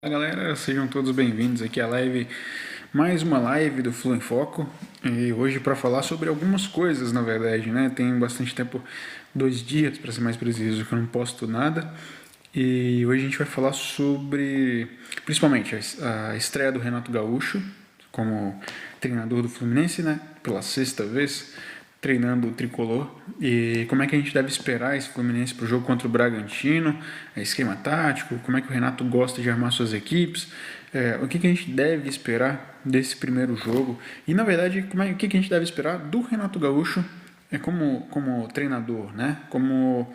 Fala galera, sejam todos bem-vindos aqui à live, mais uma live do Flu em Foco, e hoje para falar sobre algumas coisas, na verdade, né? Tem bastante tempo, 2 dias para ser mais preciso, que eu não posto nada, e hoje a gente vai falar sobre, principalmente, a estreia do Renato Gaúcho como treinador do Fluminense, né? Pela sexta vez treinando o tricolor, e como é que a gente deve esperar esse Fluminense para o jogo contra o Bragantino, esquema tático, como é que o Renato gosta de armar suas equipes, o que a gente deve esperar desse primeiro jogo e, na verdade, o que a gente deve esperar do Renato Gaúcho como treinador, né? Como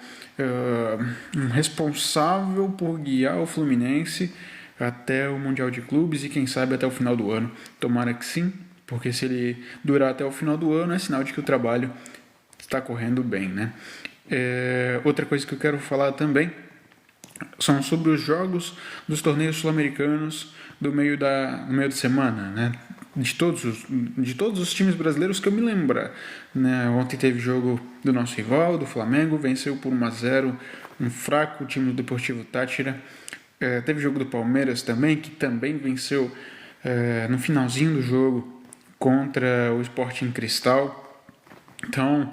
um responsável por guiar o Fluminense até o Mundial de Clubes e quem sabe até o final do ano. Tomara que sim, porque se ele durar até o final do ano é sinal de que o trabalho está correndo bem, né? Outra coisa que eu quero falar também são sobre os jogos dos torneios sul-americanos do meio de semana, né? De todos os times brasileiros que eu me lembro, né? Ontem teve jogo do nosso rival, do Flamengo, venceu por 1-0 um fraco time do Deportivo Táchira. Teve jogo do Palmeiras também, que também venceu no finalzinho do jogo contra o Sporting Cristal. Então,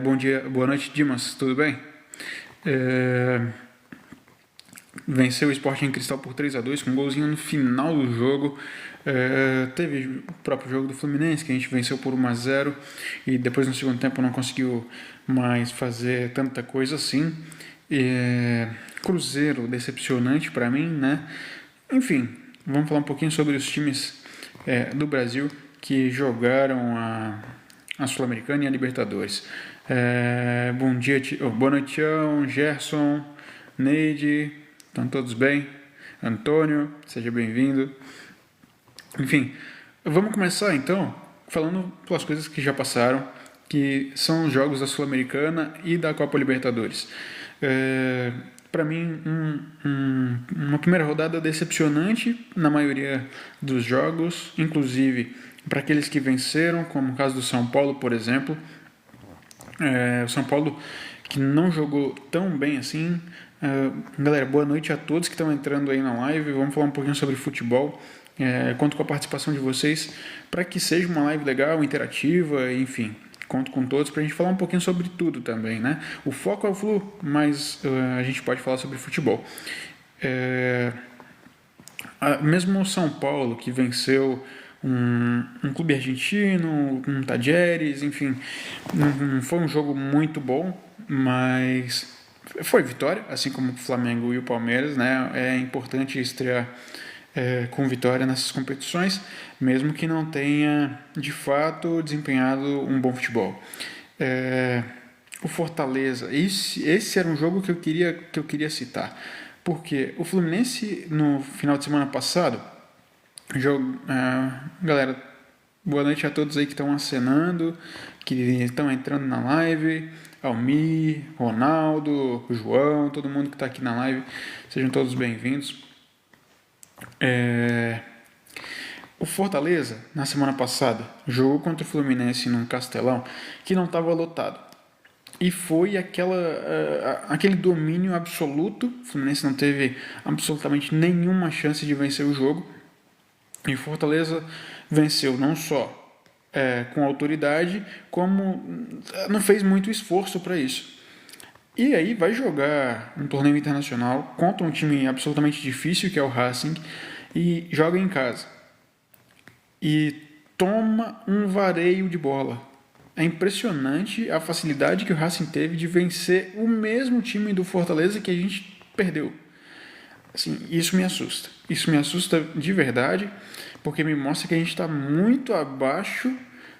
bom dia, boa noite, Dimas, tudo bem? Venceu o Sporting Cristal por 3-2 com um golzinho no final do jogo. Teve o próprio jogo do Fluminense, que a gente venceu por 1-0 e depois no segundo tempo não conseguiu mais fazer tanta coisa assim. Cruzeiro, decepcionante para mim, né? Enfim, vamos falar um pouquinho sobre os times do Brasil que jogaram a Sul-Americana e a Libertadores. Bom dia, boa noite, Tião, Gerson, Neide, estão todos bem? Antônio, seja bem-vindo. Enfim, vamos começar então falando pelas coisas que já passaram, que são os jogos da Sul-Americana e da Copa Libertadores. Para mim, uma primeira rodada decepcionante na maioria dos jogos, inclusive para aqueles que venceram, como o caso do São Paulo, por exemplo. O São Paulo que não jogou tão bem assim. Galera, boa noite a todos que estão entrando aí na live. Vamos falar um pouquinho sobre futebol. Conto com a participação de vocês para que seja uma live legal, interativa, enfim. Conto com todos para a gente falar um pouquinho sobre tudo também, né? O foco é o Flu, mas a gente pode falar sobre futebol. Mesmo o São Paulo, que venceu um clube argentino, um Tajeres, enfim, não foi um jogo muito bom, mas foi vitória, assim como o Flamengo e o Palmeiras, né? É importante estrear com vitória nessas competições, mesmo que não tenha de fato desempenhado um bom futebol. O Fortaleza, esse era um jogo que eu queria citar, porque o Fluminense no final de semana passado, galera, boa noite a todos aí que estão acenando, que estão entrando na live, Almir, Ronaldo, João, todo mundo que está aqui na live, sejam todos bem-vindos. O Fortaleza, na semana passada, jogou contra o Fluminense num Castelão que não estava lotado. E foi aquele domínio absoluto. O Fluminense não teve absolutamente nenhuma chance de vencer o jogo. E o Fortaleza venceu não só com autoridade, como não fez muito esforço para isso. E aí vai jogar um torneio internacional contra um time absolutamente difícil, que é o Racing, e joga em casa. E toma um vareio de bola. É impressionante a facilidade que o Racing teve de vencer o mesmo time do Fortaleza que a gente perdeu. Assim, isso me assusta. Isso me assusta de verdade, porque me mostra que a gente está muito abaixo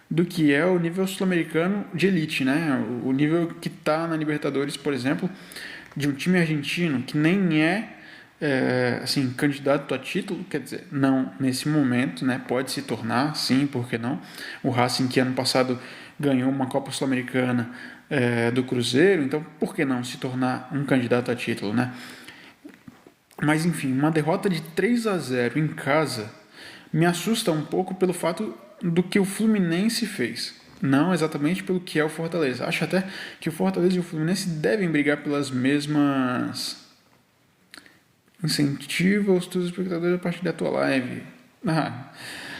do que é o nível sul-americano de elite, né? O nível que está na Libertadores, por exemplo, de um time argentino que nem assim, candidato a título, quer dizer, não nesse momento, né? Pode se tornar, sim, por que não? O Racing, que ano passado ganhou uma Copa Sul-Americana do Cruzeiro, então por que não se tornar um candidato a título, né? Mas enfim, uma derrota de 3-0 em casa me assusta um pouco pelo fato do que o Fluminense fez. Não exatamente pelo que é o Fortaleza. Acho até que o Fortaleza e o Fluminense devem brigar pelas mesmas incentiva os teus espectadores a partir da tua live.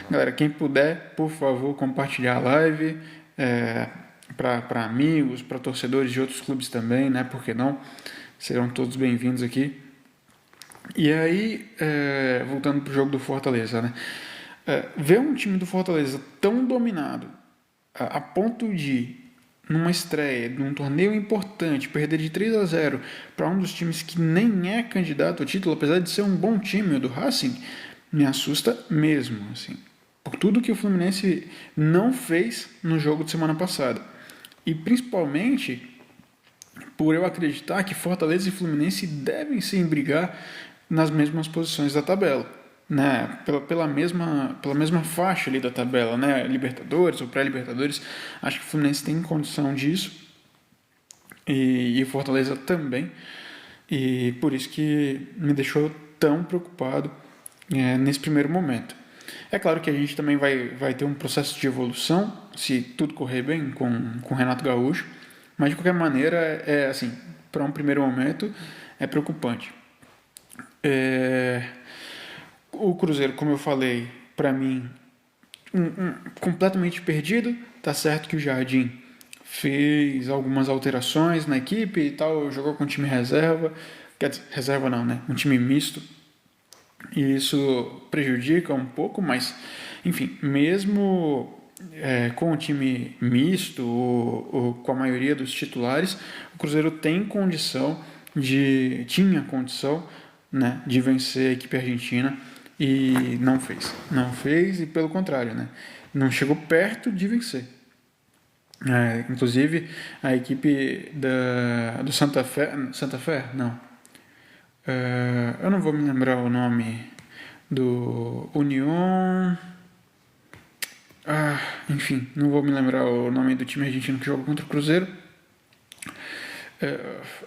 Galera, quem puder, por favor, compartilhar a live para amigos, para torcedores de outros clubes também, né? Por que não? Serão todos bem-vindos aqui. E aí, voltando para o jogo do Fortaleza, né? Ver um time do Fortaleza tão dominado a ponto de, numa estreia, num torneio importante, perder de 3-0 para um dos times que nem é candidato ao título, apesar de ser um bom time, o do Racing, me assusta mesmo, assim, por tudo que o Fluminense não fez no jogo de semana passada. E principalmente por eu acreditar que Fortaleza e Fluminense devem sim brigar nas mesmas posições da tabela, né? pela mesma faixa ali da tabela, né? Libertadores ou pré-Libertadores. Acho que o Fluminense tem condição disso e Fortaleza também, e por isso que me deixou tão preocupado nesse primeiro momento. É claro que a gente também vai ter um processo de evolução se tudo correr bem com o Renato Gaúcho, mas de qualquer maneira, assim, para um primeiro momento é preocupante. O Cruzeiro, como eu falei, para mim, completamente perdido. Tá certo que o Jardim fez algumas alterações na equipe e tal, jogou com time reserva, quer dizer, reserva não, né? Um time misto. E isso prejudica um pouco, mas, enfim, mesmo com o time misto ou com a maioria dos titulares, o Cruzeiro tinha condição, né, de vencer a equipe argentina e não fez e pelo contrário, né, não chegou perto de vencer. Inclusive a equipe do Santa Fé, não, eu não vou me lembrar o nome do União. Enfim, não vou me lembrar o nome do time argentino que joga contra o Cruzeiro.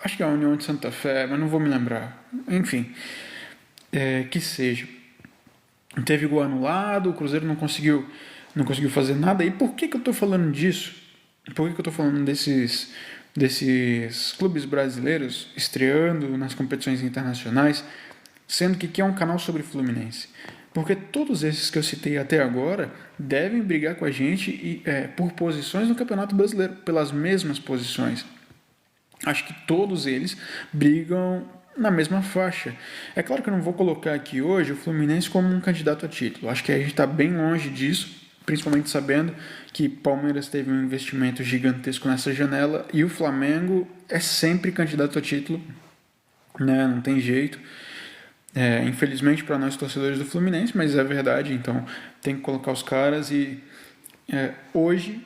Acho que é a União de Santa Fé, mas não vou me lembrar. Enfim, que seja. Teve gol anulado, o Cruzeiro não conseguiu fazer nada. E por que eu estou falando disso? Por que eu estou falando desses clubes brasileiros estreando nas competições internacionais, sendo que aqui é um canal sobre Fluminense? Porque todos esses que eu citei até agora devem brigar com a gente por posições no Campeonato Brasileiro, pelas mesmas posições. Acho que todos eles brigam na mesma faixa. É claro que eu não vou colocar aqui hoje o Fluminense como um candidato a título. Acho que a gente está bem longe disso, principalmente sabendo que Palmeiras teve um investimento gigantesco nessa janela e o Flamengo é sempre candidato a título, né? Não tem jeito. Infelizmente para nós torcedores do Fluminense, mas é verdade, então tem que colocar os caras e hoje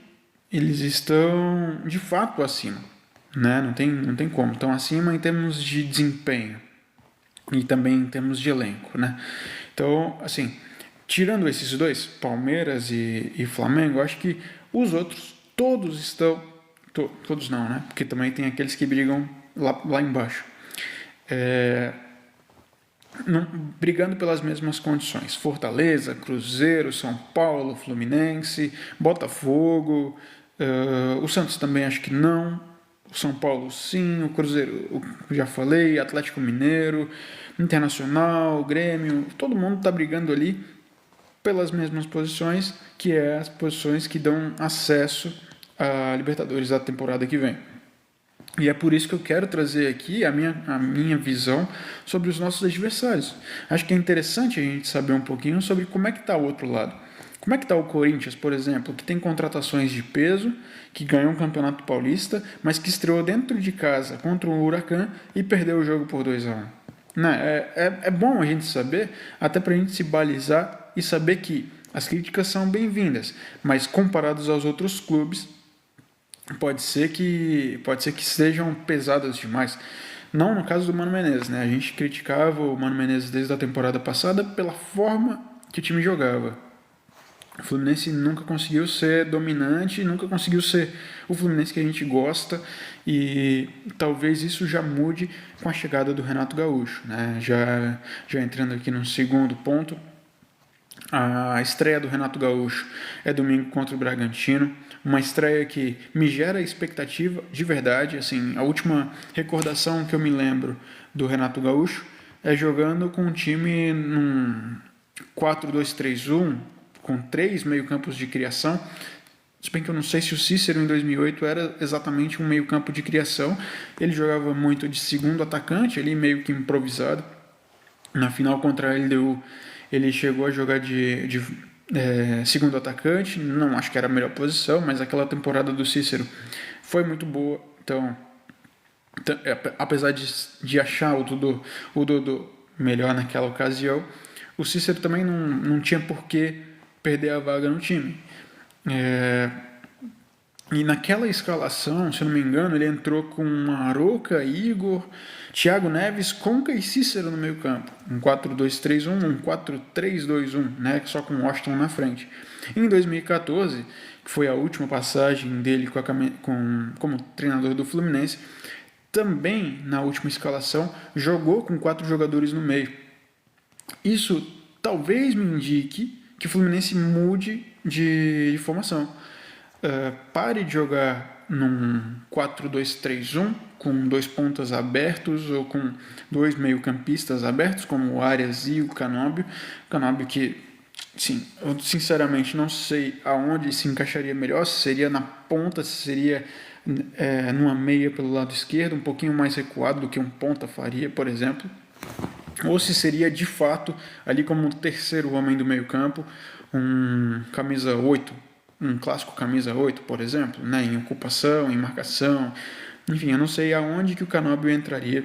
eles estão de fato acima, né? Não tem como, estão acima em termos de desempenho e também em termos de elenco, né? Então, assim, tirando esses dois, Palmeiras e Flamengo, acho que os outros todos estão, todos não, né? Porque também tem aqueles que brigam lá embaixo. Brigando pelas mesmas condições. Fortaleza, Cruzeiro, São Paulo, Fluminense, Botafogo, o Santos também acho que não, o São Paulo sim, o Cruzeiro, já falei, Atlético Mineiro, Internacional, Grêmio, todo mundo está brigando ali pelas mesmas posições, que é as posições que dão acesso à Libertadores da temporada que vem. E é por isso que eu quero trazer aqui a minha visão sobre os nossos adversários. Acho que é interessante a gente saber um pouquinho sobre como é que está o outro lado. Como é que está o Corinthians, por exemplo, que tem contratações de peso, que ganhou um campeonato paulista, mas que estreou dentro de casa contra o Huracan e perdeu o jogo por 2-1. Né? É bom a gente saber, até para a gente se balizar e saber que as críticas são bem-vindas, mas comparados aos outros clubes, pode ser que sejam pesadas demais. Não no caso do Mano Menezes, né? A gente criticava o Mano Menezes desde a temporada passada pela forma que o time jogava. O Fluminense nunca conseguiu ser dominante, nunca conseguiu ser o Fluminense que a gente gosta, e talvez isso já mude com a chegada do Renato Gaúcho, né? Já entrando aqui no segundo ponto, a estreia do Renato Gaúcho é domingo contra o Bragantino, uma estreia que me gera expectativa de verdade. Assim, a última recordação que eu me lembro do Renato Gaúcho é jogando com um time num 4-2-3-1, com 3 meio-campos de criação. Se bem que eu não sei se o Cícero em 2008 era exatamente um meio-campo de criação. Ele jogava muito de segundo atacante, ali meio que improvisado. Na final contra a LDU, ele chegou a jogar de segundo atacante. Não acho que era a melhor posição, mas aquela temporada do Cícero foi muito boa. Então, apesar de achar o Dodô melhor naquela ocasião, o Cícero também não tinha por que perder a vaga no time. E naquela escalação, se eu não me engano, ele entrou com Aroca, Igor, Thiago Neves, Conca e Cícero no meio campo. Um 4-2-3-1, um 4-3-2-1, né? Só com Washington na frente. Em 2014, que foi a última passagem dele como treinador do Fluminense, também na última escalação jogou com 4 jogadores no meio. Isso talvez me indique que o Fluminense mude de formação. Pare de jogar num 4-2-3-1 com 2 pontas abertos ou com 2 meio-campistas abertos, como o Arias e o Canóbio. Canóbio que, sim, eu sinceramente não sei aonde se encaixaria melhor, se seria na ponta, se seria numa meia pelo lado esquerdo, um pouquinho mais recuado do que um ponta faria, por exemplo, ou se seria de fato ali como um terceiro homem do meio campo, um camisa 8, um clássico camisa 8, por exemplo, né, em ocupação, em marcação, enfim, eu não sei aonde que o Canóbio entraria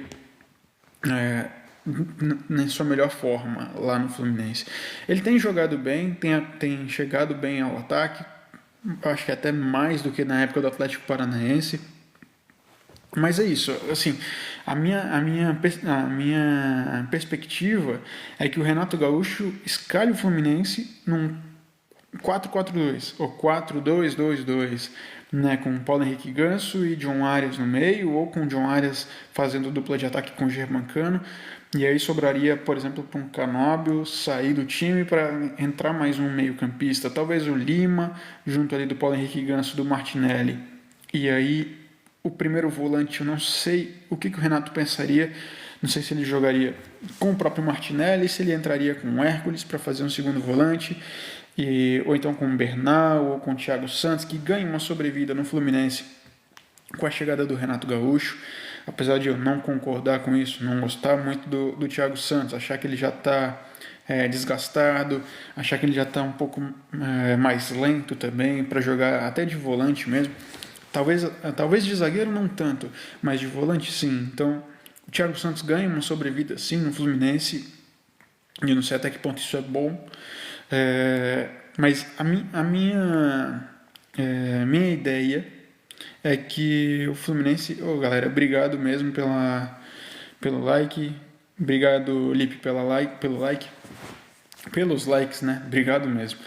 na sua melhor forma lá no Fluminense. Ele tem jogado bem, tem chegado bem ao ataque, acho que até mais do que na época do Atlético Paranaense. Mas é isso, assim, a minha perspectiva é que o Renato Gaúcho escalhe o Fluminense num 4-4-2 ou 4-2-2-2, né, com Paulo Henrique Ganso e John Arias no meio, ou com John Arias fazendo dupla de ataque com Germancano, e aí sobraria, por exemplo, para um Canóbio sair do time para entrar mais um meio-campista, talvez o Lima, junto ali do Paulo Henrique Ganso, do Martinelli, e aí o primeiro volante, eu não sei o que o Renato pensaria, não sei se ele jogaria com o próprio Martinelli, se ele entraria com o Hércules para fazer um segundo volante, ou então com o Bernal ou com o Thiago Santos, que ganha uma sobrevida no Fluminense com a chegada do Renato Gaúcho. Apesar de eu não concordar com isso, não gostar muito do Thiago Santos, achar que ele já está desgastado, achar que ele já está um pouco mais lento também para jogar até de volante mesmo. Talvez de zagueiro não tanto, mas de volante sim. Então o Thiago Santos ganha uma sobrevida sim no Fluminense, e eu não sei até que ponto isso é bom. Mas a minha ideia é que o Fluminense... galera, obrigado mesmo pelo like. Obrigado, Lipe, pelo like. Pelos likes, né? Obrigado mesmo.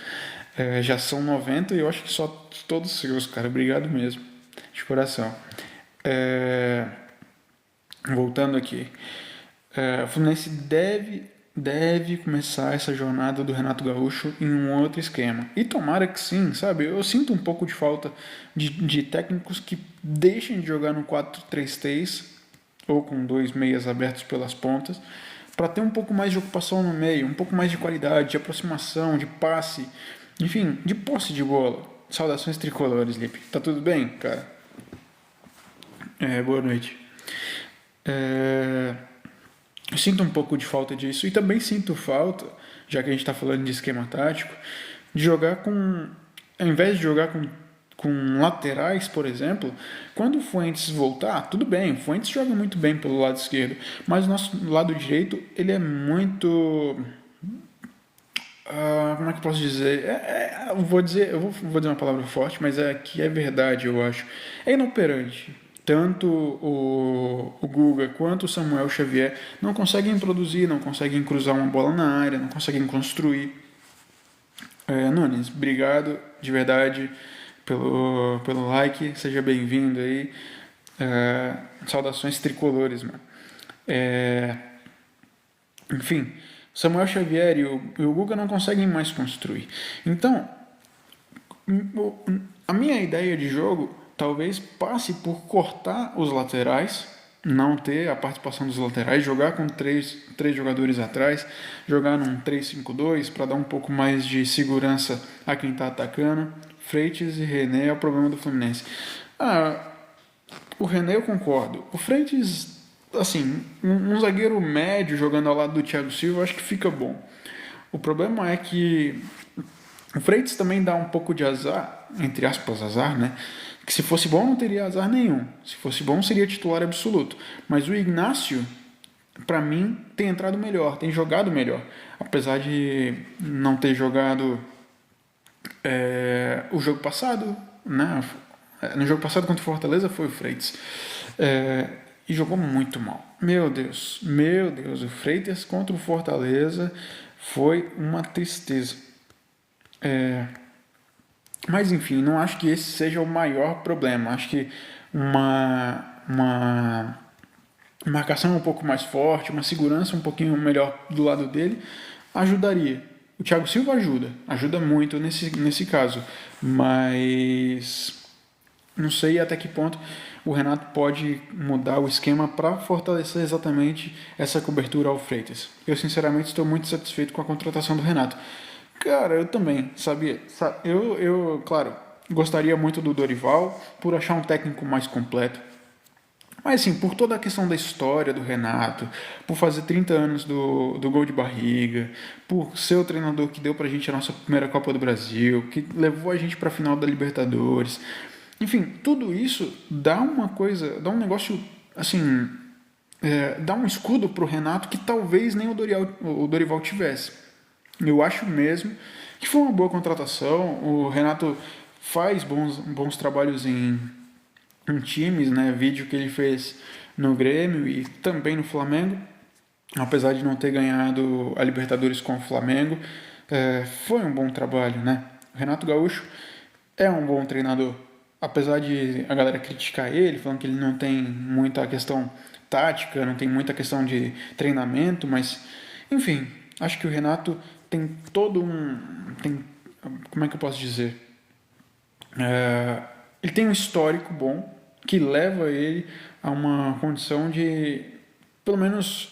Já são 90 e eu acho que só todos seus, cara. Obrigado mesmo. De coração. Voltando aqui. O Fluminense deve começar essa jornada do Renato Gaúcho em um outro esquema. E tomara que sim, sabe? Eu sinto um pouco de falta de técnicos que deixem de jogar no 4-3-3 ou com 2 meias abertos pelas pontas, para ter um pouco mais de ocupação no meio, um pouco mais de qualidade, de aproximação, de passe, enfim, de posse de bola. Saudações tricolores, Lipe. Tá tudo bem, cara? Boa noite. Eu sinto um pouco de falta disso e também sinto falta, já que a gente está falando de esquema tático, de jogar ao invés de jogar com laterais, por exemplo, quando o Fuentes voltar, tudo bem, o Fuentes joga muito bem pelo lado esquerdo, mas o nosso lado direito, ele é muito... como é que eu posso dizer? Eu vou dizer uma palavra forte, mas que é verdade, eu acho. É inoperante. Tanto o Guga quanto o Samuel Xavier não conseguem produzir, não conseguem cruzar uma bola na área, não conseguem construir. Nunes, obrigado de verdade pelo like, seja bem-vindo aí. Saudações tricolores, mano. Enfim, Samuel Xavier e o Guga não conseguem mais construir. Então, a minha ideia de jogo talvez passe por cortar os laterais, não ter a participação dos laterais, jogar com três jogadores atrás, jogar num 3-5-2 para dar um pouco mais de segurança a quem está atacando. Freitas e René é o problema do Fluminense. O René eu concordo. O Freitas, assim, um zagueiro médio jogando ao lado do Thiago Silva, eu acho que fica bom. O problema é que o Freitas também dá um pouco de azar, entre aspas, azar, né? Que se fosse bom não teria azar nenhum. Se fosse bom seria titular absoluto. Mas o Ignacio, para mim, tem entrado melhor, tem jogado melhor. Apesar de não ter jogado o jogo passado, né? No jogo passado contra o Fortaleza foi o Freitas. E jogou muito mal. Meu Deus, o Freitas contra o Fortaleza foi uma tristeza. Mas enfim, não acho que esse seja o maior problema. Acho que uma marcação um pouco mais forte, uma segurança um pouquinho melhor do lado dele ajudaria. O Thiago Silva ajuda muito nesse caso, mas não sei até que ponto o Renato pode mudar o esquema para fortalecer exatamente essa cobertura ao Freitas. Eu sinceramente estou muito satisfeito com a contratação do Renato. Cara, eu também, sabia? Claro, gostaria muito do Dorival por achar um técnico mais completo. Mas assim, por toda a questão da história do Renato, por fazer 30 anos do gol de barriga, por ser o treinador que deu pra gente a nossa primeira Copa do Brasil, que levou a gente pra final da Libertadores. Enfim, tudo isso dá uma coisa, dá um negócio, assim, dá um escudo pro Renato que talvez nem o Dorival tivesse. Eu acho mesmo que foi uma boa contratação. O Renato faz bons trabalhos em times, né? Vídeo que ele fez no Grêmio e também no Flamengo, apesar de não ter ganhado a Libertadores com o Flamengo, foi um bom trabalho, né? O Renato Gaúcho é um bom treinador, apesar de a galera criticar ele, falando que ele não tem muita questão tática, não tem muita questão de treinamento, mas enfim, acho que o Renato tem como é que eu posso dizer? Ele tem um histórico bom que leva ele a uma condição de pelo menos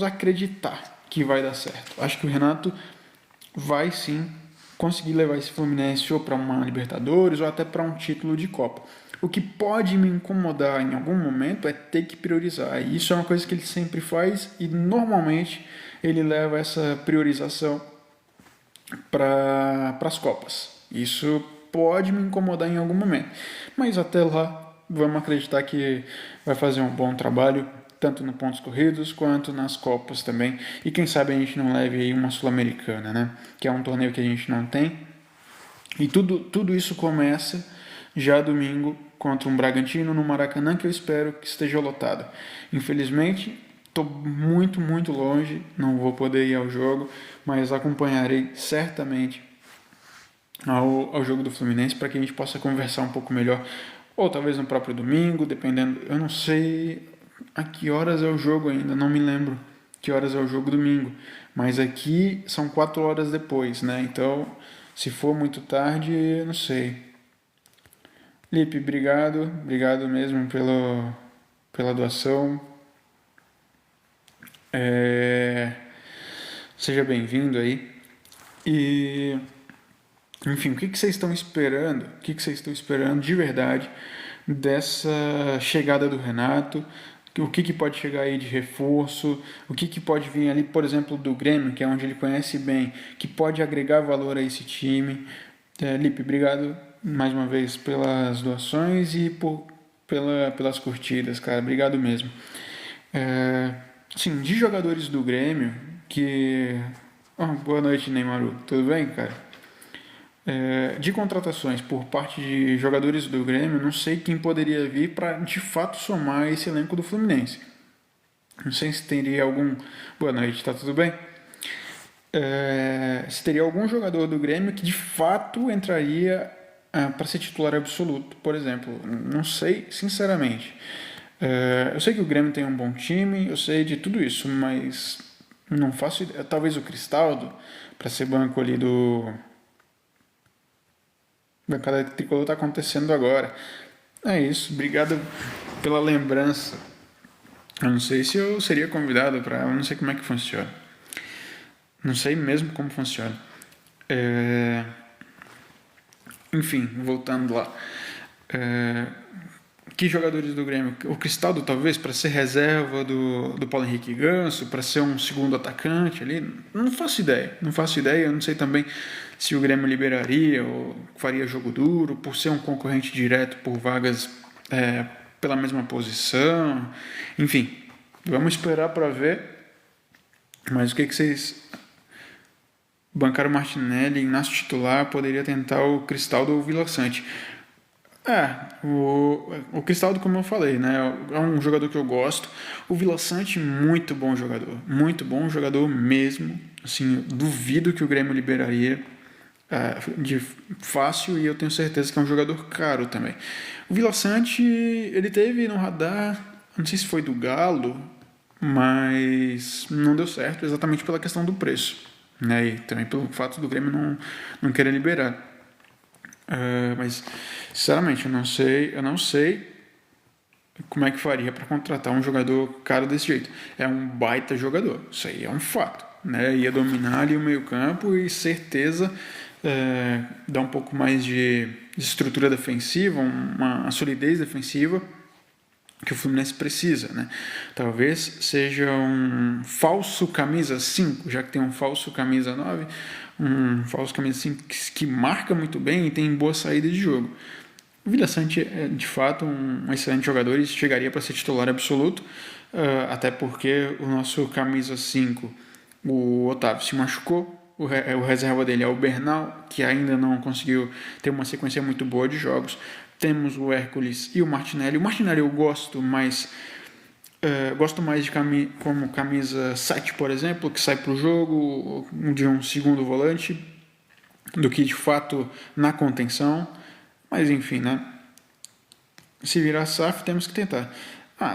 acreditar que vai dar certo. Acho que o Renato vai sim conseguir levar esse Fluminense ou para uma Libertadores ou até para um título de Copa. O que pode me incomodar em algum momento é ter que priorizar. E isso é uma coisa que ele sempre faz e normalmente ele leva essa priorização para as Copas. Isso pode me incomodar em algum momento. Mas até lá, vamos acreditar que vai fazer um bom trabalho, tanto no pontos corridos quanto nas Copas também. E quem sabe a gente não leve aí uma Sul-Americana, né? Que é um torneio que a gente não tem. E tudo isso começa já domingo contra um Bragantino no Maracanã, que eu espero que esteja lotado. Infelizmente, estou muito longe, não vou poder ir ao jogo, mas acompanharei certamente ao jogo do Fluminense para que a gente possa conversar um pouco melhor, ou talvez no próprio domingo, dependendo. Eu não sei a que horas é o jogo ainda, não me lembro que horas é o jogo domingo, mas aqui são 4 horas depois, né? Então, se for muito tarde, eu não sei. Lipe, obrigado mesmo pela doação. Seja bem-vindo aí. E, enfim, o que vocês estão esperando? O que vocês estão esperando de verdade dessa chegada do Renato? O que pode chegar aí de reforço? O que pode vir ali, por exemplo, do Grêmio, que é onde ele conhece bem, que pode agregar valor a esse time? Lipe, obrigado mais uma vez pelas doações e pelas curtidas, cara. Obrigado mesmo. Sim, de jogadores do Grêmio, que... boa noite, Neymaru. Tudo bem, cara? De contratações por parte de jogadores do Grêmio, não sei quem poderia vir para de fato somar esse elenco do Fluminense. Não sei se teria algum... Boa noite, tá tudo bem? Se teria algum jogador do Grêmio que de fato entraria para ser titular absoluto, por exemplo. Não sei, sinceramente. Eu sei que o Grêmio tem um bom time, eu sei de tudo isso, mas não faço ideia. Talvez o Cristaldo, para ser banco ali do... bancada tricolor tá acontecendo agora. É isso, obrigado pela lembrança. Eu não sei se eu seria convidado para. Eu não sei como é que funciona. Não sei mesmo como funciona. Enfim, voltando lá. Que jogadores do Grêmio? O Cristaldo, talvez, para ser reserva do Paulo Henrique Ganso, para ser um segundo atacante ali. Não faço ideia. Não faço ideia. Eu não sei também se o Grêmio liberaria ou faria jogo duro, por ser um concorrente direto por vagas pela mesma posição. Enfim, vamos esperar para ver. Mas o que vocês. Bancar o Martinelli, Inácio titular, poderia tentar o Cristaldo ou o Vila Sante. O Cristaldo, como eu falei, né, é um jogador que eu gosto. O Vila Sante, muito bom jogador mesmo. Assim, duvido que o Grêmio liberaria de fácil, e eu tenho certeza que é um jogador caro também. O Vila Sante, ele teve no radar, não sei se foi do Galo, mas não deu certo exatamente pela questão do preço, né, e também pelo fato do Grêmio não querer liberar. Mas sinceramente eu não sei como é que faria para contratar um jogador caro desse jeito. É um baita jogador, isso aí é um fato, né? Ia dominar ali o meio campo e certeza dar um pouco mais de estrutura defensiva, uma solidez defensiva que o Fluminense precisa, né? Talvez seja um falso camisa 5, já que tem um falso camisa 9, um falso camisa 5 que marca muito bem e tem boa saída de jogo. O Vila Sante é de fato um excelente jogador e chegaria para ser titular absoluto, até porque o nosso camisa 5, o Otávio, se machucou. O reserva dele é o Bernal, que ainda não conseguiu ter uma sequência muito boa de jogos. Temos o Hércules e o Martinelli. O Martinelli eu gosto mais de como camisa 7, por exemplo, que sai para o jogo de um segundo volante, do que de fato na contenção. Mas enfim, né? Se virar SAF, temos que tentar.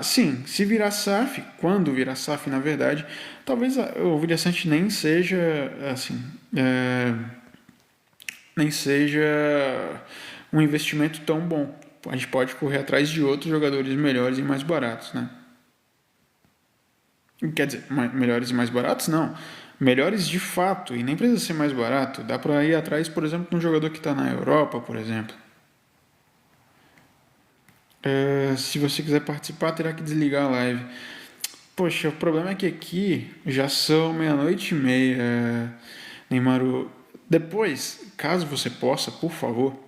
Sim, se virar SAF, quando virar SAF, na verdade, talvez o Vila Sante nem seja assim, nem seja um investimento tão bom. A gente pode correr atrás de outros jogadores melhores e mais baratos, né? Quer dizer, melhores e mais baratos? Não. Melhores de fato, e nem precisa ser mais barato. Dá para ir atrás, por exemplo, de um jogador que está na Europa, por exemplo. Se você quiser participar, terá que desligar a live. Poxa, o problema é que aqui já são 00:30, Neymaru. Depois, caso você possa, por favor,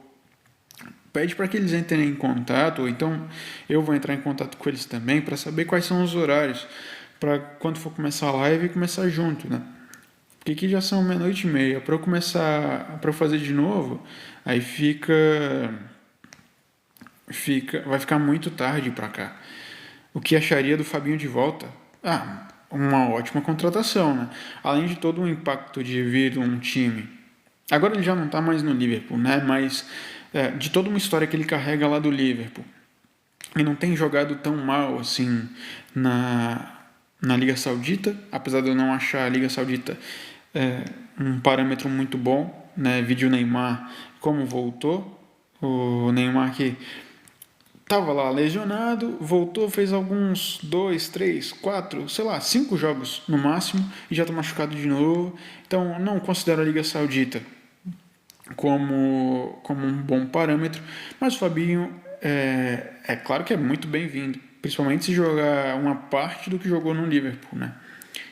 pede para que eles entrem em contato, ou então eu vou entrar em contato com eles também para saber quais são os horários, para quando for começar a live começar junto, né? Porque aqui já são 00:30, para eu fazer de novo, aí vai ficar muito tarde para cá. O que acharia do Fabinho de volta? Uma ótima contratação, né? Além de todo o impacto de vir um time. Agora ele já não está mais no Liverpool, né? Mas de toda uma história que ele carrega lá do Liverpool. E não tem jogado tão mal assim na Liga Saudita, apesar de eu não achar a Liga Saudita um parâmetro muito bom, né? Vídeo Neymar, como voltou. O Neymar que estava lá lesionado, voltou, fez alguns 2, 3, 4, sei lá, 5 jogos no máximo e já está machucado de novo. Então não considero a Liga Saudita como um bom parâmetro, mas o Fabinho é claro que é muito bem-vindo, principalmente se jogar uma parte do que jogou no Liverpool, né?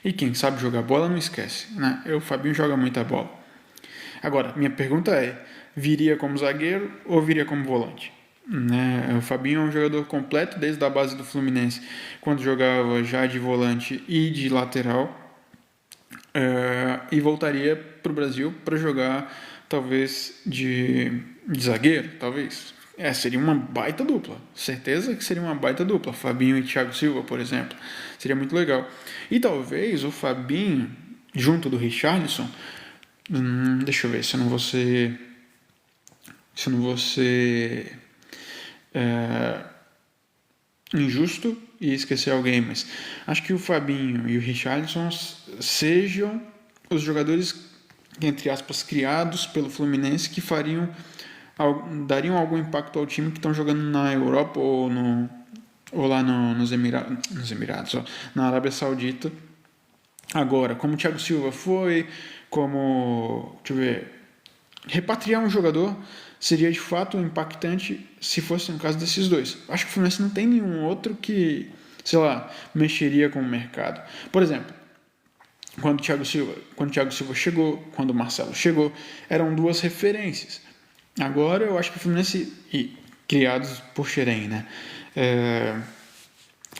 E quem sabe jogar bola não esquece, né? O Fabinho joga muita bola. Agora, minha pergunta é, viria como zagueiro ou viria como volante? Né? O Fabinho é um jogador completo desde a base do Fluminense, quando jogava já de volante e de lateral, e voltaria para o Brasil para jogar talvez de zagueiro, talvez. Seria uma baita dupla, certeza que seria uma baita dupla, Fabinho e Thiago Silva, por exemplo, seria muito legal. E talvez o Fabinho junto do Richarlison, deixa eu ver se eu não vou ser injusto e esquecer alguém, mas acho que o Fabinho e o Richarlison sejam os jogadores, entre aspas, criados pelo Fluminense que dariam algum impacto ao time que estão jogando na Europa ou ou lá nos Emirados, ó, na Arábia Saudita. Agora, como o Thiago Silva foi, como, deixa eu ver, repatriar um jogador seria de fato impactante se fosse no caso desses dois. Acho que o Fluminense não tem nenhum outro que, sei lá, mexeria com o mercado. Por exemplo, quando o Thiago Silva chegou, quando o Marcelo chegou, eram duas referências. Agora eu acho que o Fluminense, e criados por Xerém, né?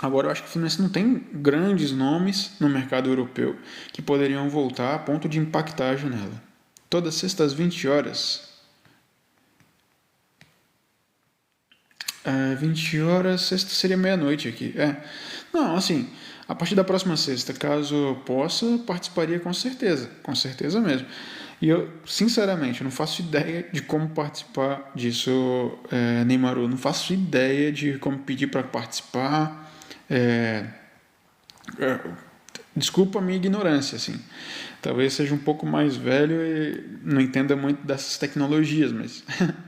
Agora eu acho que o Fluminense não tem grandes nomes no mercado europeu que poderiam voltar a ponto de impactar a janela. Todas sextas às 20 horas. 20 horas, sexta seria meia-noite aqui. Não, assim, a partir da próxima sexta, caso eu possa, participaria com certeza mesmo. E eu, sinceramente, não faço ideia de como participar disso, Neymar. Eu não faço ideia de como pedir para participar. É, é, Desculpa a minha ignorância, assim. Talvez seja um pouco mais velho e não entenda muito dessas tecnologias, mas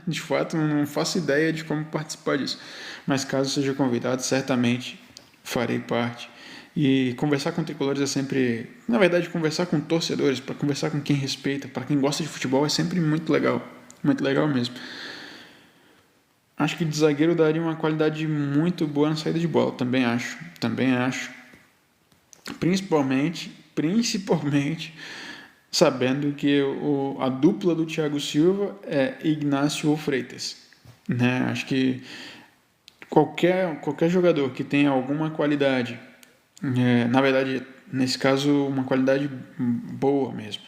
de fato não faço ideia de como participar disso. Mas caso seja convidado, certamente farei parte. E conversar com tricolores é sempre, na verdade, conversar com torcedores, para conversar com quem respeita, para quem gosta de futebol é sempre muito legal mesmo. Acho que de zagueiro daria uma qualidade muito boa na saída de bola, também acho. Principalmente sabendo que a dupla do Thiago Silva é Ignacio ou Freitas. Né? Acho que qualquer jogador que tenha alguma qualidade, na verdade, nesse caso, uma qualidade boa mesmo,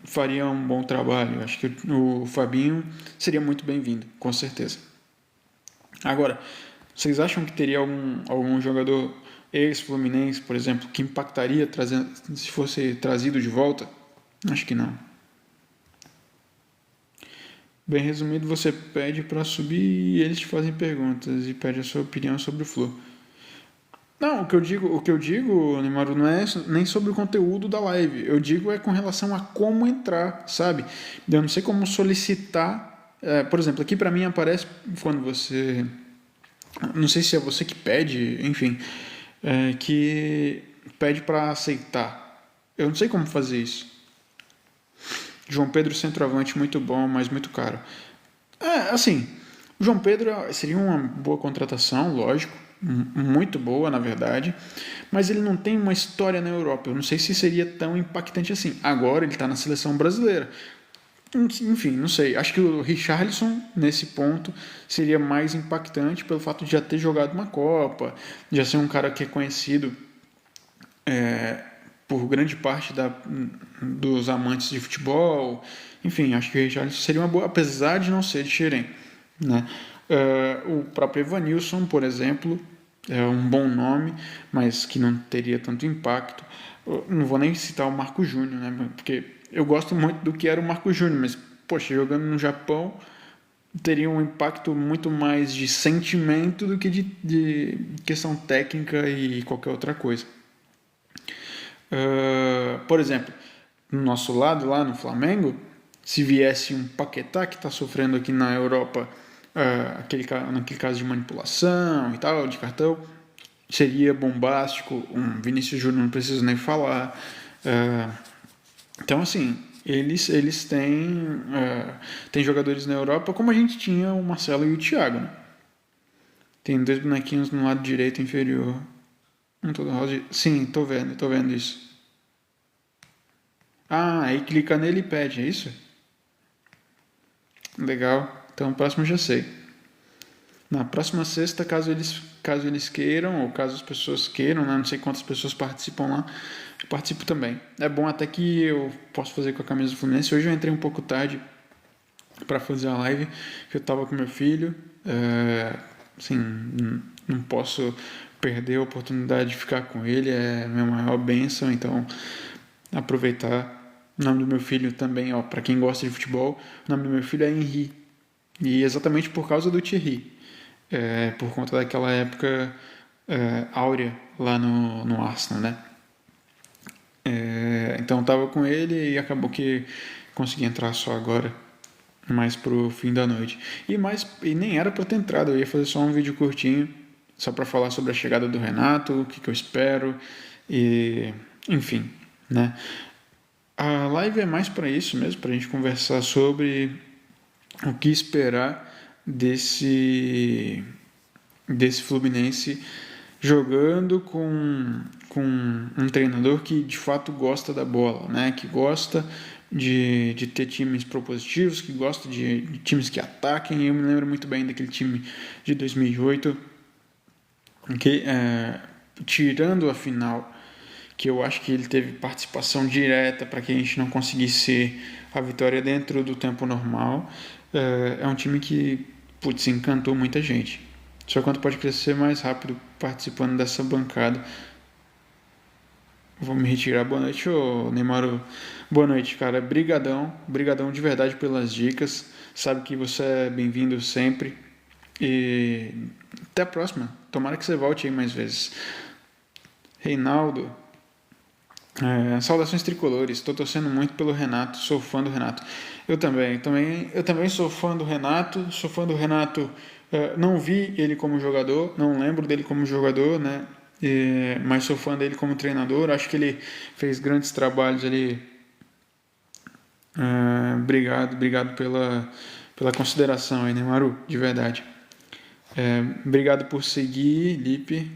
faria um bom trabalho. Acho que o Fabinho seria muito bem-vindo, com certeza. Agora, vocês acham que teria algum jogador ex-Fluminense, por exemplo, que impactaria se fosse trazido de volta? Acho que não. Bem resumido, você pede para subir e eles te fazem perguntas e pede a sua opinião sobre o Flu. Não, o que eu digo, Neymar, não é nem sobre o conteúdo da live. Eu digo é com relação a como entrar, sabe? Eu não sei como solicitar. Por exemplo, aqui para mim aparece quando você, não sei se é você que pede, enfim, que pede para aceitar. Eu não sei como fazer isso. João Pedro centroavante muito bom, mas muito caro. Assim, o João Pedro seria uma boa contratação, lógico, muito boa na verdade, mas ele não tem uma história na Europa. Eu não sei se seria tão impactante assim. Agora ele está na seleção brasileira. Enfim, não sei. Acho que o Richarlison, nesse ponto, seria mais impactante pelo fato de já ter jogado uma Copa, já ser um cara que é conhecido por grande parte dos amantes de futebol. Enfim, acho que o Richarlison seria uma boa, apesar de não ser de Xerém. Né? O próprio Evanilson, por exemplo, é um bom nome, mas que não teria tanto impacto. Eu não vou nem citar o Marco Júnior, né? Porque eu gosto muito do que era o Marco Júnior, mas, poxa, jogando no Japão teria um impacto muito mais de sentimento do que de questão técnica e qualquer outra coisa. Por exemplo, no nosso lado, lá no Flamengo, se viesse um Paquetá que está sofrendo aqui na Europa, naquele caso de manipulação e tal, de cartão, seria bombástico. Um Vinícius Júnior não preciso nem falar. Então, assim, eles têm jogadores na Europa, como a gente tinha o Marcelo e o Thiago. Né? Tem dois bonequinhos no lado direito inferior. Sim, tô vendo isso. Aí clica nele e pede, é isso? Legal. Então, o próximo eu já sei. Na próxima sexta, caso eles queiram, ou caso as pessoas queiram, né? Não sei quantas pessoas participam lá, eu participo também. É bom até que eu posso fazer com a camisa do Fluminense. Hoje eu entrei um pouco tarde para fazer a live, que eu tava com meu filho. Assim, não posso perder a oportunidade de ficar com ele, é a minha maior bênção, então aproveitar. O nome do meu filho também, ó, para quem gosta de futebol, o nome do meu filho é Henry. E exatamente por causa do Thierry. Por conta daquela época áurea lá no Arsenal, né? Então eu tava com ele e acabou que consegui entrar só agora, mais pro fim da noite. E nem era pra ter entrado, eu ia fazer só um vídeo curtinho, só para falar sobre a chegada do Renato, o que eu espero, e enfim, né? A live é mais para isso mesmo, para a gente conversar sobre o que esperar desse Fluminense jogando com um treinador que de fato gosta da bola, né? Que gosta de ter times propositivos, que gosta de times que ataquem. Eu me lembro muito bem daquele time de 2008, que, tirando a final, que eu acho que ele teve participação direta para que a gente não conseguisse a vitória dentro do tempo normal. É um time que, putz, encantou muita gente. Só quanto pode crescer mais rápido participando dessa bancada. Vou me retirar. Boa noite, ô Neymar. Boa noite, cara. Brigadão. Brigadão de verdade pelas dicas. Sabe que você é bem-vindo sempre. E até a próxima. Tomara que você volte aí mais vezes. Reinaldo. Saudações tricolores. Estou torcendo muito pelo Renato. Sou fã do Renato. Eu também sou fã do Renato. Sou fã do Renato. Não vi ele como jogador. Não lembro dele como jogador, né? Mas sou fã dele como treinador. Acho que ele fez grandes trabalhos ali. Obrigado pela consideração aí, né, Maru? De verdade. Obrigado por seguir, Lipe.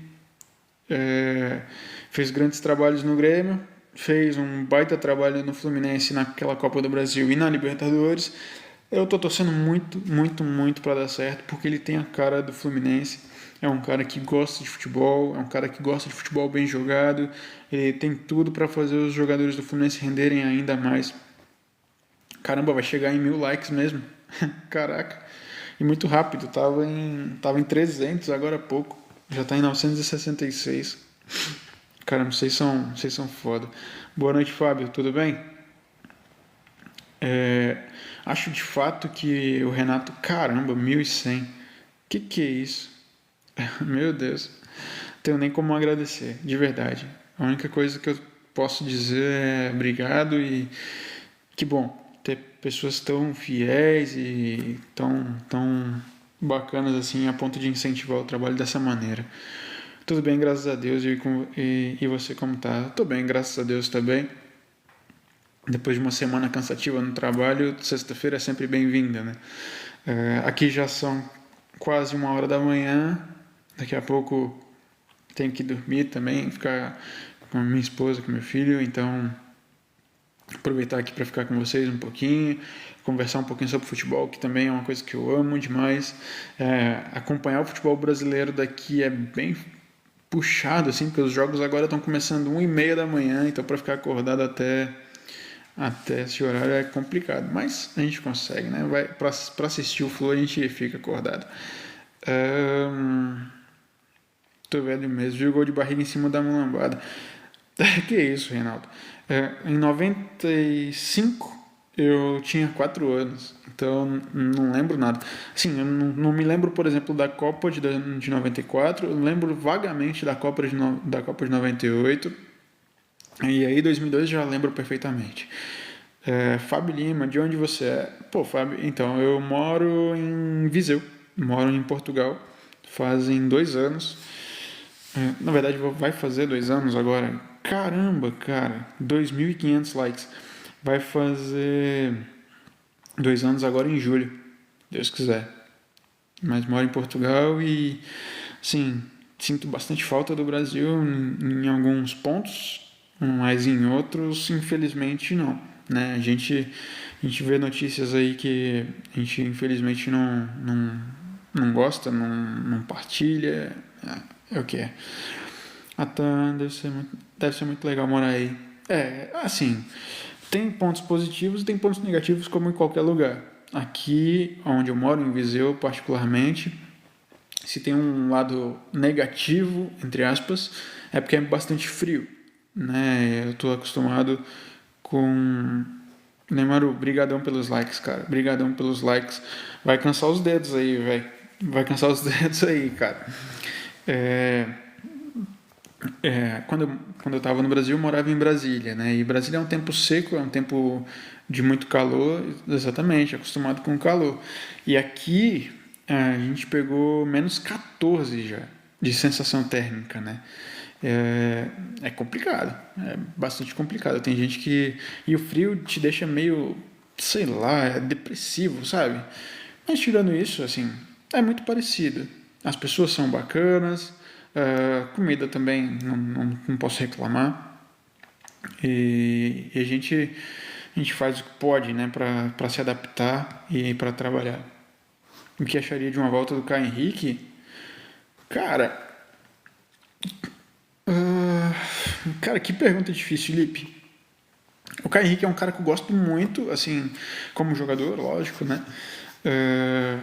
Fez grandes trabalhos no Grêmio. Fez um baita trabalho no Fluminense naquela Copa do Brasil e na Libertadores. Eu tô torcendo muito para dar certo, porque ele tem a cara do Fluminense. É um cara que gosta de futebol, é um cara que gosta de futebol bem jogado. Ele tem tudo para fazer os jogadores do Fluminense renderem ainda mais. Caramba, vai chegar em 1000 likes mesmo. Caraca. E muito rápido, tava em 300 agora há pouco. Já tá em 966. Caramba, vocês são foda. Boa noite, Fábio, tudo bem? Acho de fato que o Renato, caramba, 1100. Que é isso? Meu Deus. Tenho nem como agradecer, de verdade. A única coisa que eu posso dizer é obrigado e que bom ter pessoas tão fiéis e tão bacanas assim a ponto de incentivar o trabalho dessa maneira. Tudo bem, graças a Deus. E você como tá? Tô bem, graças a Deus também. Depois de uma semana cansativa no trabalho, sexta-feira é sempre bem-vinda, né? Aqui já são quase 1h da manhã. Daqui a pouco tenho que dormir também, ficar com a minha esposa, com meu filho. Então, aproveitar aqui para ficar com vocês um pouquinho, conversar um pouquinho sobre futebol, que também é uma coisa que eu amo demais. Acompanhar o futebol brasileiro daqui é bem puxado, assim, porque os jogos agora estão começando 1h30 da manhã, então para ficar acordado até esse horário é complicado, mas a gente consegue, né? Para assistir o Flu a gente fica acordado. Tô velho mesmo, viu o gol de barriga em cima da mulambada. Que isso, Reinaldo? Em 95 eu tinha 4 anos, então não lembro nada. Assim, eu não me lembro, por exemplo, da Copa de 94, eu lembro vagamente da Copa de 98, e aí 2002 já lembro perfeitamente. Fábio Lima, de onde você é? Pô, Fábio, então, eu moro em Viseu, moro em Portugal, fazem 2 anos. Na verdade, vai fazer 2 anos agora. Caramba, cara, 2.500 likes. Vai fazer 2 anos agora em julho, Deus quiser. Mas moro em Portugal e, sim, sinto bastante falta do Brasil em alguns pontos, mas em outros, infelizmente, não. Né? A gente vê notícias aí que a gente, infelizmente, não gosta, não partilha. É o que é. Então, deve ser muito legal morar aí. Assim, tem pontos positivos e tem pontos negativos como em qualquer lugar. Aqui, onde eu moro, em Viseu, particularmente, se tem um lado negativo, entre aspas, é porque é bastante frio. Né? Eu estou acostumado com... Neymaru, brigadão pelos likes, cara. Brigadão pelos likes. Vai cansar os dedos aí, velho. Vai cansar os dedos aí, cara. Quando eu estava no Brasil, eu morava em Brasília, né? E Brasília é um tempo seco, é um tempo de muito calor, exatamente, acostumado com calor. E aqui a gente pegou -14 já. de sensação térmica, né? É complicado, é bastante complicado. Tem gente que. E o frio te deixa meio, sei lá, depressivo, sabe? Mas tirando isso, assim, é muito parecido. As pessoas são bacanas, comida também não posso reclamar. E a gente faz o que pode, né, para se adaptar e para trabalhar. O que acharia de uma volta do Caio Henrique? Cara, ah, cara, que pergunta difícil, Felipe. O Caio Henrique é um cara que eu gosto muito, assim, como jogador, lógico, né? É,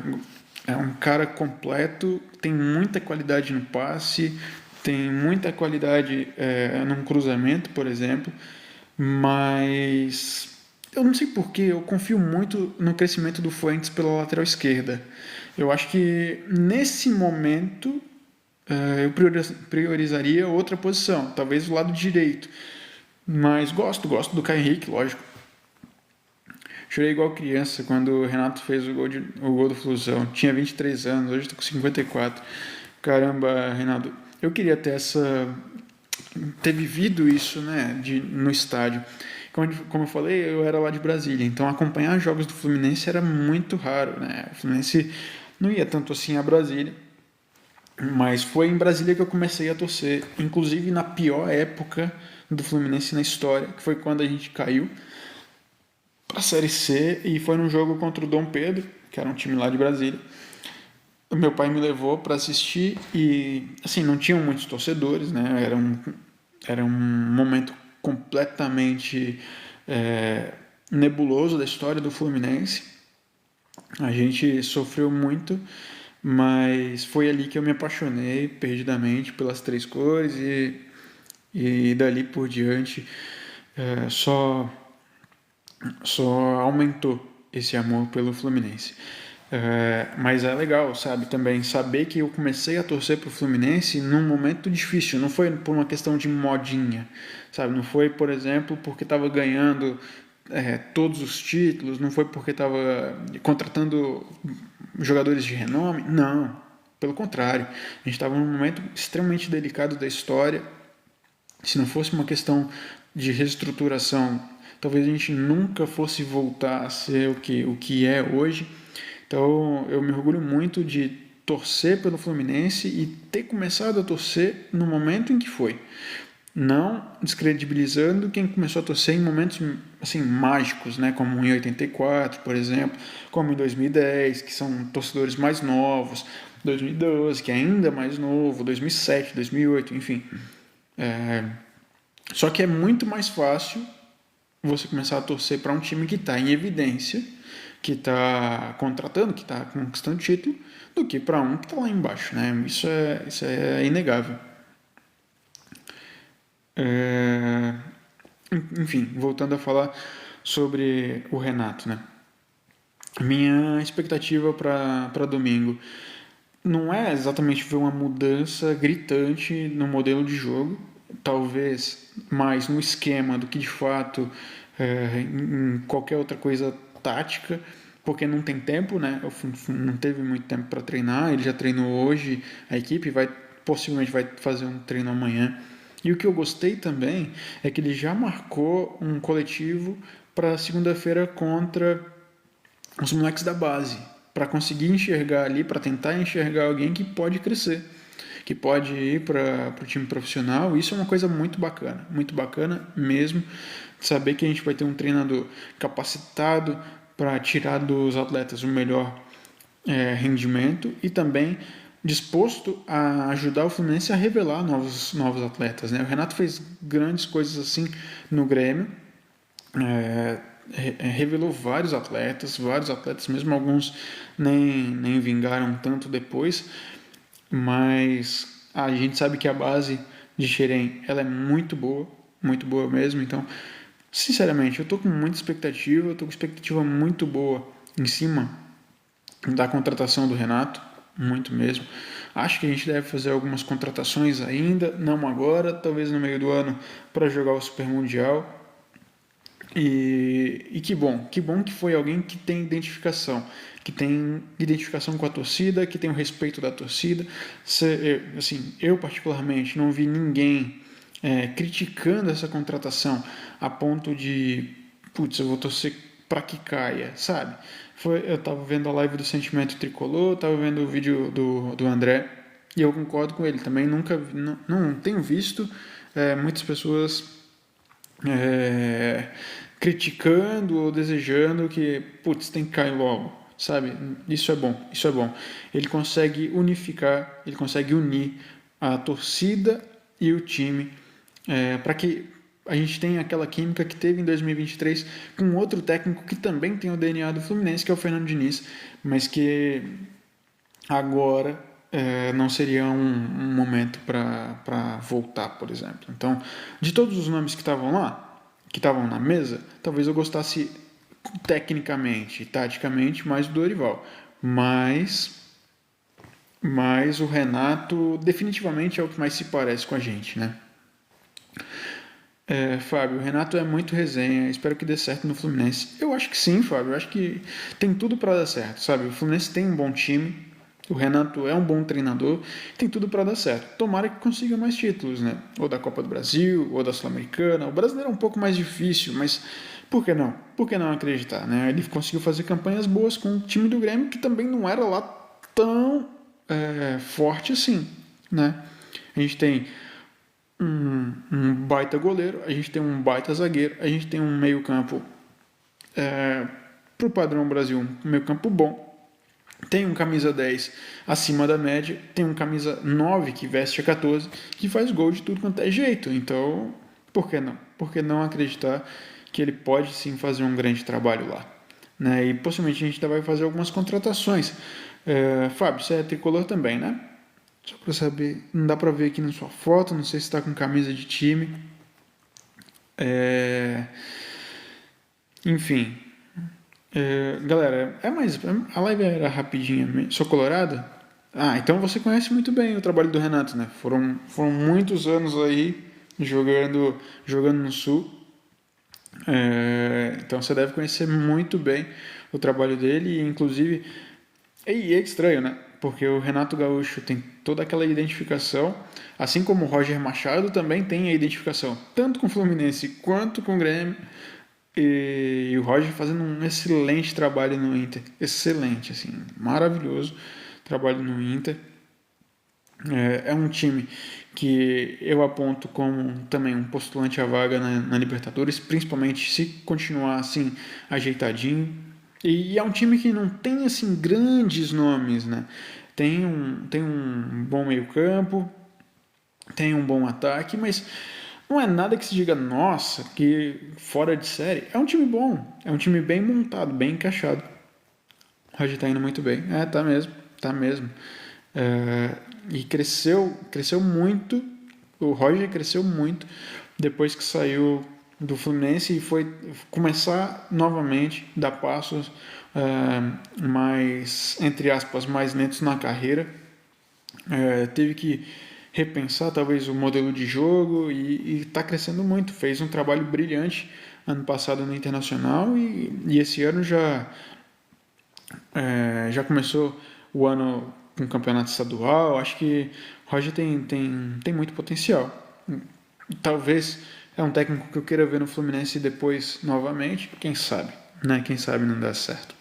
é um cara completo, tem muita qualidade no passe, tem muita qualidade num cruzamento, por exemplo, mas eu não sei porquê, eu confio muito no crescimento do Fuentes pela lateral esquerda. Eu acho que nesse momento eu priorizaria outra posição, talvez o lado direito. Mas gosto do Caio Henrique, lógico. Chorei igual criança quando o Renato fez o gol do Flusão. Tinha 23 anos, hoje estou com 54. Caramba, Renato, eu queria ter vivido isso, né, no estádio. Como eu falei, eu era lá de Brasília, então acompanhar jogos do Fluminense era muito raro, né? O Fluminense não ia tanto assim a Brasília. Mas foi em Brasília que eu comecei a torcer, inclusive na pior época do Fluminense na história, que foi quando a gente caiu para a Série C e foi num jogo contra o Dom Pedro, que era um time lá de Brasília. O meu pai me levou para assistir e, assim, não tinham muitos torcedores, né? Era um momento completamente nebuloso da história do Fluminense. A gente sofreu muito, mas foi ali que eu me apaixonei perdidamente pelas três cores e dali por diante é, só, só aumentou esse amor pelo Fluminense. Mas é legal, sabe, também saber que eu comecei a torcer pro Fluminense num momento difícil, não foi por uma questão de modinha, sabe, não foi, por exemplo, porque estava ganhando todos os títulos, não foi porque estava contratando jogadores de renome, não, pelo contrário, a gente estava num momento extremamente delicado da história. Se não fosse uma questão de reestruturação, talvez a gente nunca fosse voltar a ser o que é hoje. Então eu me orgulho muito de torcer pelo Fluminense e ter começado a torcer no momento em que foi. Não descredibilizando quem começou a torcer em momentos assim mágicos, né, como em 84, por exemplo, como em 2010, que são torcedores mais novos, 2012, que é ainda mais novo, 2007, 2008, enfim. Só que é muito mais fácil você começar a torcer para um time que está em evidência, que está contratando, que está conquistando título, do que para um que está lá embaixo, né? Isso é inegável. É, Enfim, voltando a falar sobre o Renato, né? Minha expectativa para domingo não é exatamente ver uma mudança gritante no modelo de jogo, talvez mais no esquema do que de fato em qualquer outra coisa tática, porque não tem tempo, né? Não teve muito tempo para treinar, ele já treinou hoje, a equipe possivelmente vai fazer um treino amanhã. E o que eu gostei também é que ele já marcou um coletivo para segunda-feira contra os moleques da base, para conseguir enxergar ali, para tentar enxergar alguém que pode crescer, que pode ir para o time profissional. Isso é uma coisa muito bacana mesmo, saber que a gente vai ter um treinador capacitado para tirar dos atletas o melhor rendimento e também disposto a ajudar o Fluminense a revelar novos atletas. Né? O Renato fez grandes coisas assim no Grêmio, revelou vários atletas, mesmo alguns nem vingaram tanto depois, mas a gente sabe que a base de Xerém ela é muito boa mesmo, então sinceramente eu estou com muita expectativa, estou com expectativa muito boa em cima da contratação do Renato, muito mesmo. Acho que a gente deve fazer algumas contratações ainda, não agora, talvez no meio do ano para jogar o Super Mundial. E que bom que foi alguém que tem identificação com a torcida, que tem o respeito da torcida. Assim, eu particularmente não vi ninguém criticando essa contratação a ponto de, putz, eu vou torcer para que caia, sabe? Eu tava vendo a live do Sentimento Tricolor, tava vendo o vídeo do André, e eu concordo com ele. Também nunca, não tenho visto muitas pessoas é, criticando ou desejando que, putz, tem que cair logo, sabe? Isso é bom, isso é bom. Ele consegue unificar, ele consegue unir a torcida e o time para que a gente tenha aquela química que teve em 2023 com outro técnico que também tem o DNA do Fluminense, que é o Fernando Diniz, mas que agora não seria um momento para voltar, por exemplo. Então, de todos os nomes que estavam lá, que estavam na mesa, talvez eu gostasse tecnicamente e taticamente mais do Dorival. Mas o Renato definitivamente é o que mais se parece com a gente, né? Fábio, o Renato é muito resenha, espero que dê certo no Fluminense. Eu acho que sim, Fábio, eu acho que tem tudo para dar certo, sabe? O Fluminense tem um bom time, o Renato é um bom treinador, tem tudo para dar certo. Tomara que consiga mais títulos, né? Ou da Copa do Brasil, ou da Sul-Americana. O brasileiro é um pouco mais difícil, mas por que não? Por que não acreditar, né? Ele conseguiu fazer campanhas boas com o time do Grêmio, que também não era lá tão forte assim, né? A gente tem um baita goleiro, a gente tem um baita zagueiro, a gente tem um meio-campo pro padrão Brasil, um meio-campo bom. Tem um camisa 10 acima da média, tem um camisa 9 que veste a 14, que faz gol de tudo quanto é jeito. Então, por que não? Por que não acreditar que ele pode sim fazer um grande trabalho lá? Né? E possivelmente a gente ainda vai fazer algumas contratações. Fábio, você é tricolor também, né? Só para saber, não dá para ver aqui na sua foto, não sei se está com camisa de time. Enfim, galera, a live era rapidinha. Sou colorado? Ah, então você conhece muito bem o trabalho do Renato, né? Foram muitos anos aí jogando no Sul. Então você deve conhecer muito bem o trabalho dele, e inclusive é estranho, né? Porque o Renato Gaúcho tem toda aquela identificação, assim como o Roger Machado também tem a identificação, tanto com o Fluminense quanto com o Grêmio. E o Roger fazendo um excelente trabalho no Inter. Excelente, assim, maravilhoso trabalho no Inter. É um time que eu aponto como também um postulante à vaga na Libertadores, principalmente se continuar assim ajeitadinho. E é um time que não tem assim grandes nomes, né? Tem um bom meio-campo, tem um bom ataque, mas não é nada que se diga, nossa, que fora de série. É um time bom, é um time bem montado, bem encaixado. O Roger tá indo muito bem. Tá mesmo, tá mesmo. E cresceu muito. O Roger cresceu muito depois que saiu do Fluminense e foi começar novamente, dar passos mais, entre aspas, mais lentos na carreira. Teve que repensar talvez o modelo de jogo e está crescendo muito. Fez um trabalho brilhante ano passado no Internacional e esse ano já começou o ano com o campeonato estadual. Acho que o Roger tem muito potencial. Talvez é um técnico que eu queira ver no Fluminense depois novamente. Quem sabe, né? Quem sabe não dá certo.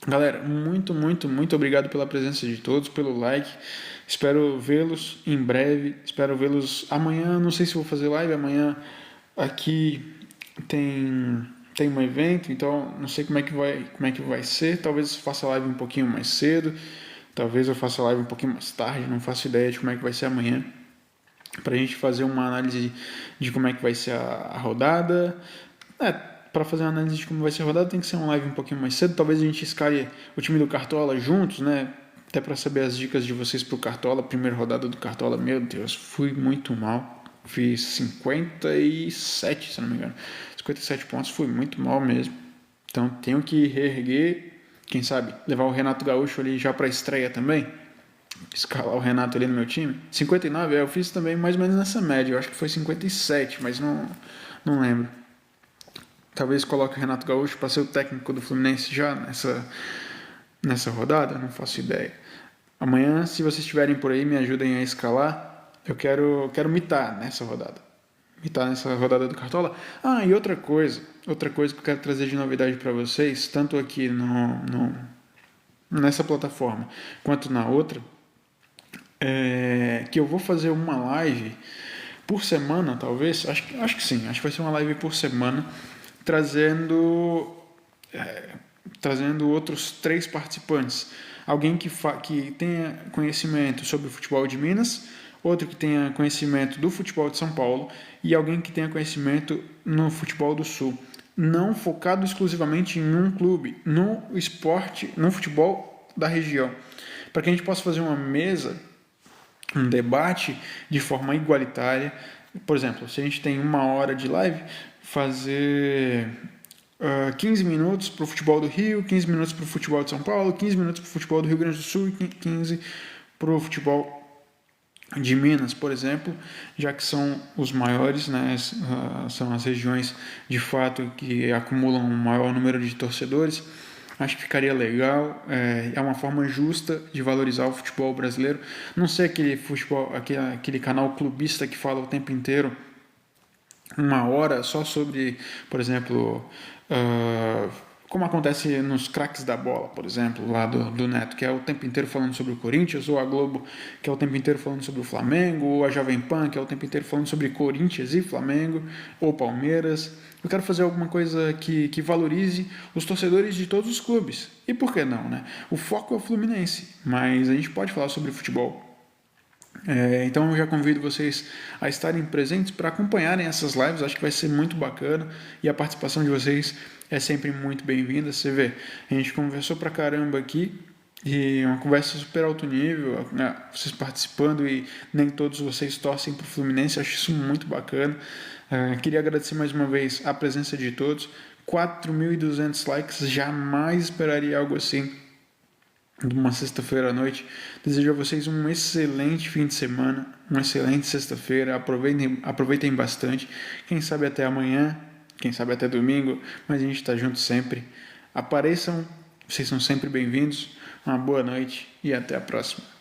Galera, muito, muito, muito obrigado pela presença de todos, pelo like. Espero vê-los em breve. Espero vê-los amanhã. Não sei se vou fazer live amanhã. Aqui tem um evento, então não sei como é que vai ser. Talvez eu faça live um pouquinho mais cedo. Talvez eu faça live um pouquinho mais tarde. Não faço ideia de como é que vai ser amanhã. Para a gente fazer uma análise de como é que vai ser a rodada. Para fazer uma análise de como vai ser a rodada tem que ser uma live um pouquinho mais cedo. Talvez a gente escale o time do Cartola juntos, né? Até para saber as dicas de vocês pro Cartola. Primeira rodada do Cartola, meu Deus, fui muito mal. Fiz 57, se não me engano. 57 pontos, fui muito mal mesmo. Então tenho que reerguer. Quem sabe levar o Renato Gaúcho ali já para a estreia também. Escalar o Renato ali no meu time. 59, eu fiz também mais ou menos nessa média. Eu acho que foi 57, mas não lembro. Talvez coloque o Renato Gaúcho para ser o técnico do Fluminense já nessa rodada, não faço ideia. Amanhã, se vocês estiverem por aí, me ajudem a escalar. Eu quero mitar nessa rodada. Mitar nessa rodada do Cartola. Ah, e outra coisa que eu quero trazer de novidade para vocês, tanto aqui nessa plataforma quanto na outra, que eu vou fazer uma live por semana, talvez. Acho que sim, acho que vai ser uma live por semana, trazendo outros 3 participantes. Alguém que tenha conhecimento sobre o futebol de Minas, outro que tenha conhecimento do futebol de São Paulo e alguém que tenha conhecimento no futebol do Sul. Não focado exclusivamente em um clube, no esporte, no futebol da região. Para que a gente possa fazer uma mesa, um debate de forma igualitária. Por exemplo, se a gente tem 1 hora de live, fazer 15 minutos para o futebol do Rio, 15 minutos para o futebol de São Paulo, 15 minutos para o futebol do Rio Grande do Sul e 15 para o futebol de Minas, por exemplo, já que são os maiores, né, são as regiões de fato que acumulam um maior número de torcedores. Acho que ficaria legal, é uma forma justa de valorizar o futebol brasileiro. Não sei aquele canal clubista que fala o tempo inteiro 1 hora só sobre, por exemplo, como acontece nos craques da bola, por exemplo, lá do Neto, que é o tempo inteiro falando sobre o Corinthians, ou a Globo, que é o tempo inteiro falando sobre o Flamengo, ou a Jovem Pan, que é o tempo inteiro falando sobre Corinthians e Flamengo, ou Palmeiras. Eu quero fazer alguma coisa que valorize os torcedores de todos os clubes. E por que não, né? O foco é o Fluminense, mas a gente pode falar sobre futebol. Então eu já convido vocês a estarem presentes para acompanharem essas lives, acho que vai ser muito bacana e a participação de vocês é sempre muito bem-vinda. Você vê, a gente conversou pra caramba aqui e uma conversa super alto nível, né? Vocês participando e nem todos vocês torcem para o Fluminense, acho isso muito bacana. Queria agradecer mais uma vez a presença de todos, 4.200 likes, jamais esperaria algo assim uma sexta-feira à noite. Desejo a vocês um excelente fim de semana, uma excelente sexta-feira. Aproveitem bastante. Quem sabe até amanhã, quem sabe até domingo, mas a gente está junto sempre. Apareçam, vocês são sempre bem-vindos. Uma boa noite e até a próxima.